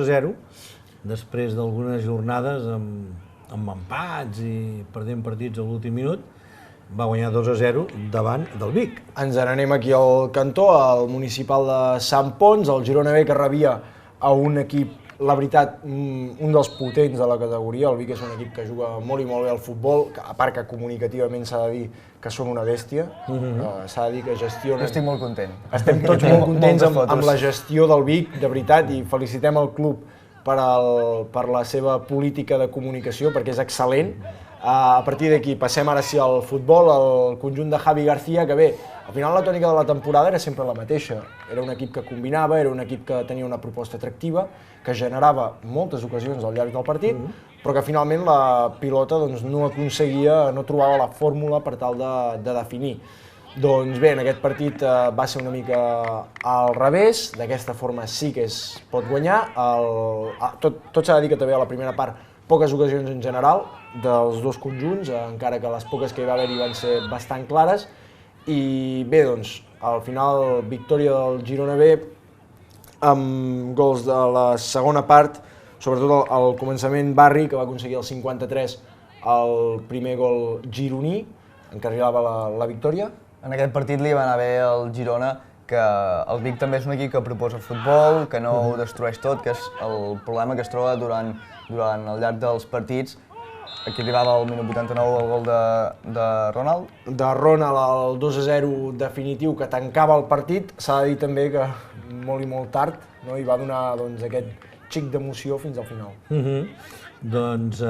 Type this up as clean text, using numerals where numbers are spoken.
0, després d'algunes jornades amb empats i perdent partits a l'últim minut, va guanyar 2-0 davant del Vic. Ens n'anem aquí al cantó, al municipal de Sant Ponç, el Girona B, que rebia a un equip, la veritat, un dels potents de la categoria. El Vic és un equip que juga molt i molt bé al futbol, a part que comunicativament s'ha de dir que són una bèstia, s'ha de dir que gestionen... Jo estic molt content. Estem tots molt contents amb la gestió del Vic, de veritat, i felicitem el club per la seva política de comunicació, perquè és excel·lent. A partir d'aquí passem ara sí al futbol, al conjunt de Javi García, que bé, al final la tònica de la temporada era sempre la mateixa. Era un equip que combinava, era un equip que tenia una proposta atractiva, que generava moltes ocasions al llarg del partit, però que finalment la pilota no aconseguia, no trobava la fórmula per tal de definir. Doncs bé, en aquest partit va ser una mica al revés, d'aquesta forma sí que es pot guanyar. Tot s'ha de dir que també a la primera part poques ocasions en general dels dos conjunts, encara que les poques que hi va haver-hi van ser bastant clares. I bé, doncs, al final, victòria del Girona B amb gols de la segona part, sobretot al començament Barri, que va aconseguir el 53 el primer gol gironí, encarrilava la victòria. En aquest partit li va anar bé al Girona, que el Vic també és un equip que proposa futbol, que no ho destrueix tot, que és el problema que es troba durant el llarg dels partits. Aquí arribava al minut 89 el gol de Ronald. De Ronald, el 2-0 definitiu que tancava el partit. S'ha de dir també que molt i molt tard hi va donar aquest xic d'emoció fins al final. Doncs